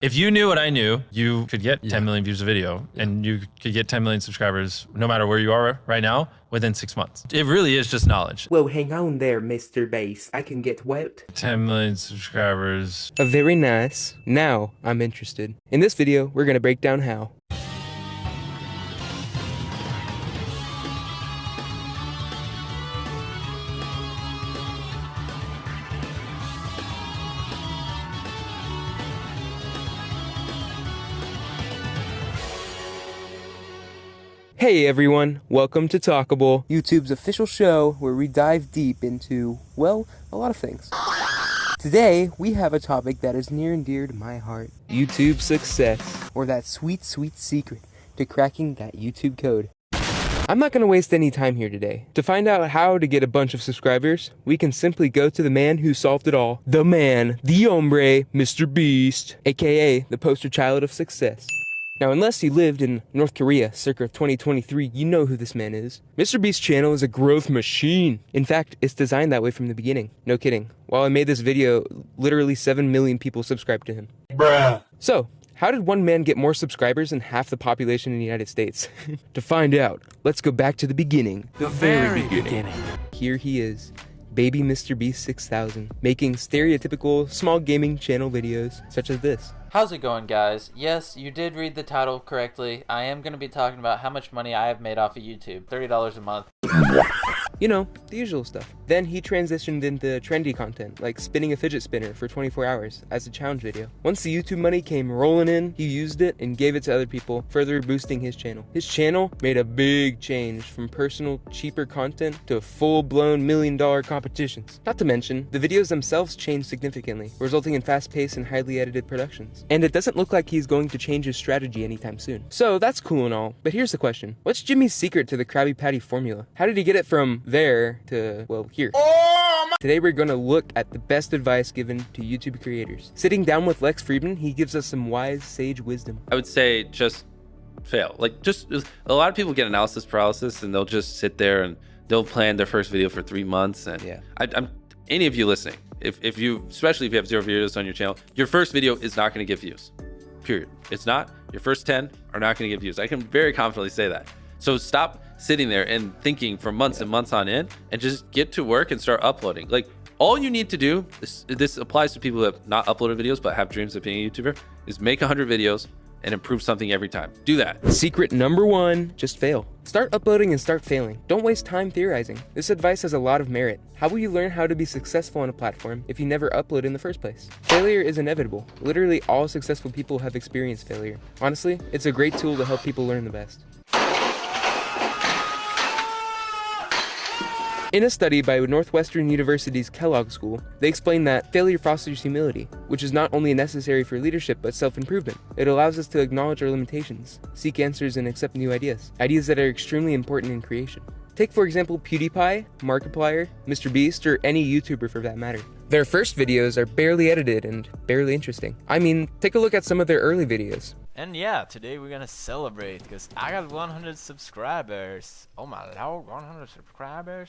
If you knew what I knew, you could get 10 million views a video and you could get 10 million subscribers no matter where you are right now within 6 months. It really is just knowledge. Well, hang on there, Mrbeast. I can get wet. 10 million subscribers. Very nice. Now, I'm interested. In this video, we're gonna break down how. Hey everyone, welcome to Talkable, YouTube's official show where we dive deep into, well, a lot of things. Today, we have a topic that is near and dear to my heart. YouTube success, or that sweet, sweet secret to cracking that YouTube code. I'm not going to waste any time here today. To find out how to get a bunch of subscribers, we can simply go to the man who solved it all. The man, the hombre, Mrbeast, aka the poster child of success. Now, unless you lived in North Korea circa 2023, you know who this man is. Mrbeast's channel is a growth machine. In fact, it's designed that way from the beginning. No kidding. While I made this video, literally 7 million people subscribed to him. Bruh. So, how did one man get more subscribers than half the population in the United States? To find out, let's go back to the beginning. The very beginning. Here he is. Baby Mrbeast 6000, making stereotypical small gaming channel videos such as this. How's it going, guys? Yes, you did read the title correctly. I am going to be talking about how much money I have made off of YouTube. $30 a month. You know, the usual stuff. Then he transitioned into trendy content, like spinning a fidget spinner for 24 hours as a challenge video. Once the YouTube money came rolling in, he used it and gave it to other people, further boosting his channel. His channel made a big change from personal, cheaper content to full-blown million-dollar competitions. Not to mention, the videos themselves changed significantly, resulting in fast-paced and highly edited productions. And it doesn't look like he's going to change his strategy anytime soon. So that's cool and all, but here's the question. What's Jimmy's secret to the Krabby Patty formula? How did he get it from there to, well, here? Today we're going to look at the best advice given to YouTube creators. Sitting down with Lex Friedman, he gives us some wise, sage wisdom. I would say just fail. Like, just a lot of people get analysis paralysis and they'll just sit there and they'll plan their first video for 3 months. And yeah, I'm any of you listening, if you, especially if you have 0 videos on your channel, your first video is not going to get views. Period. It's not. Your first 10 are not going to get views. I can very confidently say that. So stop sitting there and thinking for months and months on end and just get to work and start uploading. Like, all you need to do, this applies to people who have not uploaded videos but have dreams of being a YouTuber, is make 100 videos and improve something every time. Do that. Secret number 1, just fail. Start uploading and start failing. Don't waste time theorizing. This advice has a lot of merit. How will you learn how to be successful on a platform if you never upload in the first place? Failure is inevitable. Literally all successful people have experienced failure. Honestly, it's a great tool to help people learn the best. In a study by Northwestern University's Kellogg School, they explain that failure fosters humility, which is not only necessary for leadership but self-improvement. It allows us to acknowledge our limitations, seek answers, and accept new ideas that are extremely important in creation. Take, for example, PewDiePie, Markiplier, Mrbeast, or any YouTuber for that matter. Their first videos are barely edited and barely interesting. I mean, take a look at some of their early videos. And yeah, today we're gonna celebrate because I got 100 subscribers. Oh my lord, 100 subscribers.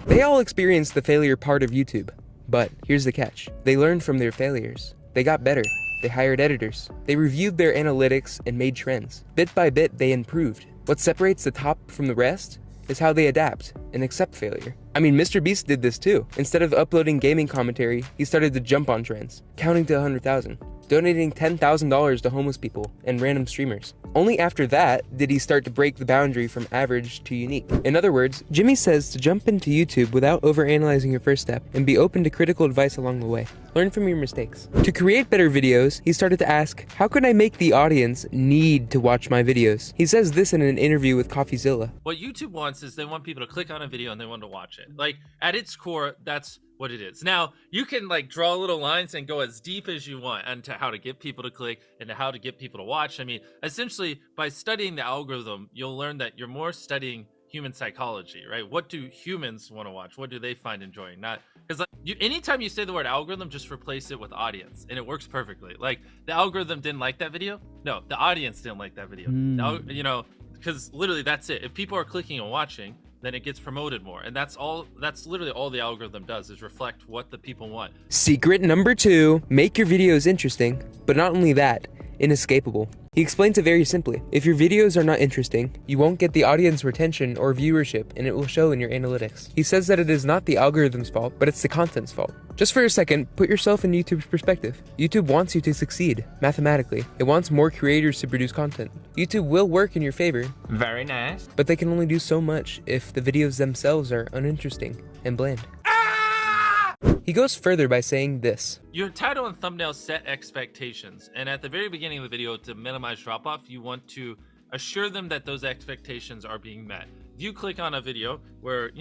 They all experienced the failure part of YouTube. But here's the catch. They learned from their failures. They got better. They hired editors. They reviewed their analytics and made trends. Bit by bit, they improved. What separates the top from the rest is how they adapt and accept failure. I mean, Mrbeast did this too. Instead of uploading gaming commentary, he started to jump on trends, counting to 100,000, donating $10,000 to homeless people and random streamers. Only after that did he start to break the boundary from average to unique. In other words, Jimmy says to jump into YouTube without overanalyzing your first step and be open to critical advice along the way. Learn from your mistakes. To create better videos, he started to ask, how can I make the audience need to watch my videos? He says this in an interview with CoffeeZilla. What YouTube wants is they want people to click on a video and they want to watch it. Like, at its core, that's what it is. Now, you can like draw little lines and go as deep as you want into how to get people to click and how to get people to watch. I mean, essentially, by studying the algorithm, you'll learn that you're more studying human psychology, right? What do humans want to watch? What do they find enjoying? Not because like, anytime you say the word algorithm, just replace it with audience, and it works perfectly. Like, the algorithm didn't like that video. No, the audience didn't like that video. You know, because literally that's it. If people are clicking and watching, then it gets promoted more. And that's literally all the algorithm does, is reflect what the people want. Secret number 2, make your videos interesting, but not only that, inescapable. He explains it very simply. If your videos are not interesting, you won't get the audience retention or viewership, and it will show in your analytics. He says that it is not the algorithm's fault, but it's the content's fault. Just for a second, put yourself in YouTube's perspective. YouTube wants you to succeed, mathematically. It wants more creators to produce content. YouTube will work in your favor. Very nice. But they can only do so much if the videos themselves are uninteresting and bland. He goes further by saying this. Your title and thumbnail set expectations, and at the very beginning of the video, to minimize drop-off, you want to assure them that those expectations are being met. If you click on a video where,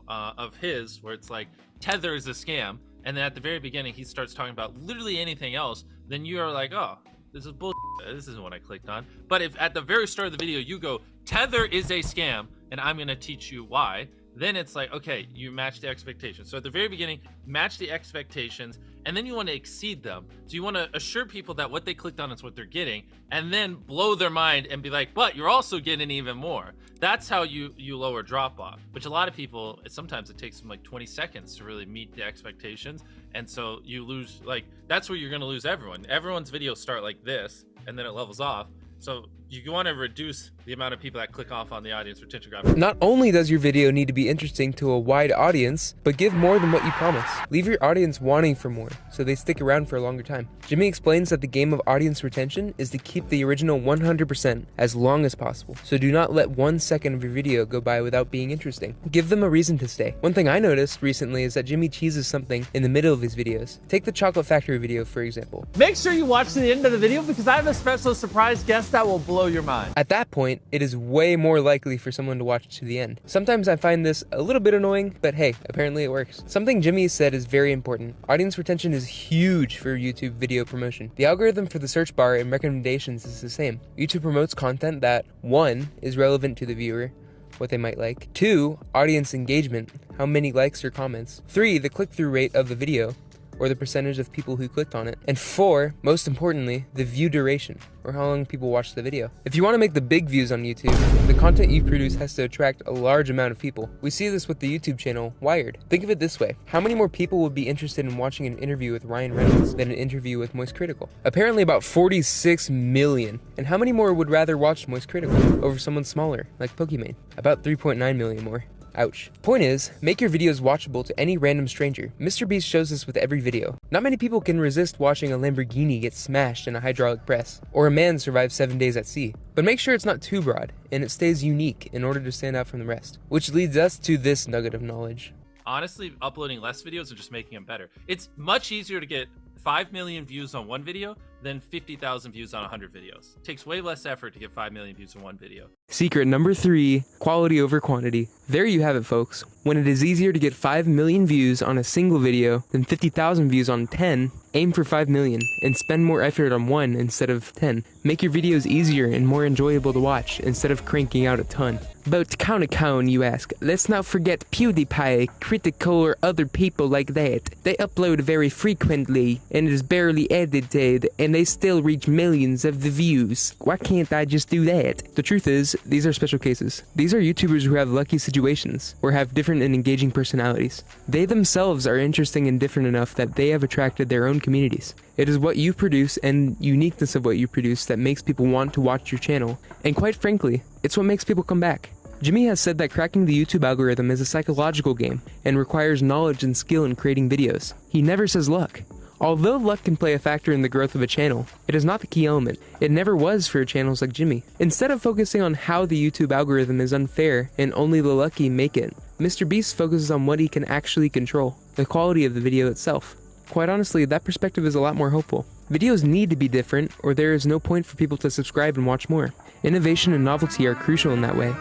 of his, where it's like, Tether is a scam, and then at the very beginning he starts talking about literally anything else, then you are like, oh, this is bullshit. This isn't what I clicked on. But if at the very start of the video you go, Tether is a scam, and I'm going to teach you why, then it's like, okay, you match the expectations. So at the very beginning, match the expectations, and then you want to exceed them. So you want to assure people that what they clicked on is what they're getting, and then blow their mind and be like, but you're also getting even more. That's how you lower drop off, which a lot of people, sometimes it takes them like 20 seconds to really meet the expectations. And so you lose, like, that's where you're going to lose everyone. Everyone's videos start like this, and then it levels off. So you want to reduce the amount of people that click off on the audience retention graph. Not only does your video need to be interesting to a wide audience, but give more than what you promise. Leave your audience wanting for more, so they stick around for a longer time. Jimmy explains that the game of audience retention is to keep the original 100% as long as possible. So do not let 1 second of your video go by without being interesting. Give them a reason to stay. One thing I noticed recently is that Jimmy cheeses something in the middle of his videos. Take the Chocolate Factory video, for example. Make sure you watch to the end of the video because I have a special surprise guest that will blow your mind. At that point, it is way more likely for someone to watch to the end. Sometimes I find this a little bit annoying, but hey, apparently it works. Something Jimmy said is very important. Audience retention is huge for YouTube video promotion. The algorithm for the search bar and recommendations is the same. YouTube promotes content that, 1, is relevant to the viewer, what they might like. 2, audience engagement, how many likes or comments. 3, the click-through rate of the video, or the percentage of people who clicked on it. And 4, most importantly, the view duration, or how long people watch the video. If you want to make the big views on YouTube, the content you produce has to attract a large amount of people. We see this with the YouTube channel, Wired. Think of it this way. How many more people would be interested in watching an interview with Ryan Reynolds than an interview with Moist Critical? Apparently about 46 million. And how many more would rather watch Moist Critical over someone smaller, like Pokimane? About 3.9 million more. Ouch. Point is, make your videos watchable to any random stranger. Mrbeast shows this with every video. Not many people can resist watching a Lamborghini get smashed in a hydraulic press, or a man survive 7 days at sea. But make sure it's not too broad, and it stays unique in order to stand out from the rest. Which leads us to this nugget of knowledge. Honestly, uploading less videos and just making them better. It's much easier to get 5 million views on one video than 50,000 views on 100 videos. It takes way less effort to get 5 million views on one video. Secret number 3, quality over quantity. There you have it, folks. When it is easier to get 5 million views on a single video than 50,000 views on 10, aim for 5 million and spend more effort on 1 instead of 10. Make your videos easier and more enjoyable to watch instead of cranking out a ton. About count, you ask. Let's not forget PewDiePie, Critical, or other people like that. They upload very frequently and it is barely edited and they still reach millions of the views. Why can't I just do that? The truth is, these are special cases. These are YouTubers who have lucky situations or have different and engaging personalities. They themselves are interesting and different enough that they have attracted their own communities. It is what you produce and uniqueness of what you produce that makes people want to watch your channel. And quite frankly, it's what makes people come back. Jimmy has said that cracking the YouTube algorithm is a psychological game and requires knowledge and skill in creating videos. He never says luck. Although luck can play a factor in the growth of a channel, it is not the key element. It never was for channels like Jimmy. Instead of focusing on how the YouTube algorithm is unfair and only the lucky make it, Mrbeast focuses on what he can actually control, the quality of the video itself. Quite honestly, that perspective is a lot more hopeful. Videos need to be different, or there is no point for people to subscribe and watch more. Innovation and novelty are crucial in that way.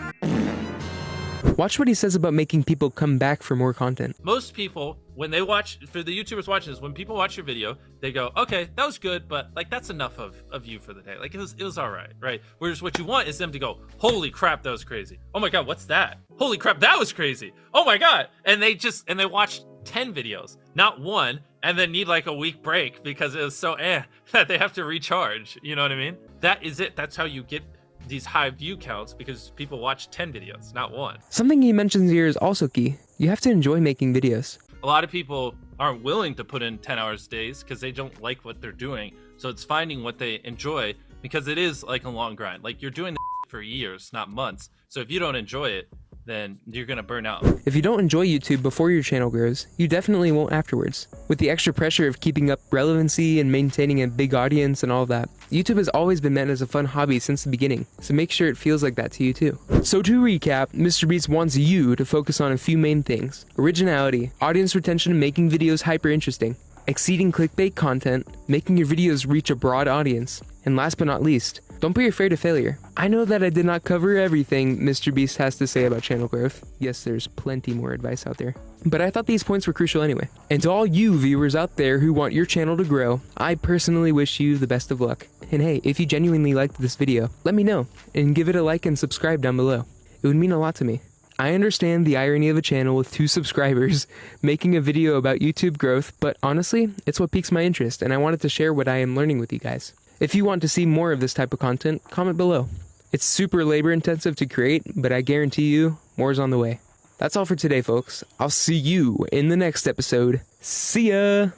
Watch what he says about making people come back for more content. Most people, when they watch, for the YouTubers watching this, when people watch your video, they go, okay, that was good, but like that's enough of you for the day. Like it was all right? Whereas what you want is them to go, holy crap, that was crazy. Oh my God, what's that? Holy crap, that was crazy. Oh my God. And they watch 10 videos, not one, and then need like a week break because it was so that they have to recharge. You know what I mean? That is it. That's how you get these high view counts because people watch 10 videos, not one. Something he mentions here is also key. You have to enjoy making videos. A lot of people aren't willing to put in 10 hours days because they don't like what they're doing. So it's finding what they enjoy, because it is like a long grind. Like, you're doing for years, not months. So if you don't enjoy it, then you're gonna burn out. If you don't enjoy YouTube before your channel grows, you definitely won't afterwards. With the extra pressure of keeping up relevancy and maintaining a big audience and all that, YouTube has always been meant as a fun hobby since the beginning, so make sure it feels like that to you too. So to recap, Mrbeast wants you to focus on a few main things: originality, audience retention and making videos hyper interesting, exceeding clickbait content, making your videos reach a broad audience, and last but not least, don't be afraid of failure. I know that I did not cover everything Mrbeast has to say about channel growth. Yes, there's plenty more advice out there, but I thought these points were crucial anyway. And to all you viewers out there who want your channel to grow, I personally wish you the best of luck. And hey, if you genuinely liked this video, let me know and give it a like and subscribe down below. It would mean a lot to me. I understand the irony of a channel with 2 subscribers making a video about YouTube growth, but honestly, it's what piques my interest, and I wanted to share what I am learning with you guys. If you want to see more of this type of content, comment below. It's super labor intensive to create, but I guarantee you, more is on the way. That's all for today, folks. I'll see you in the next episode. See ya!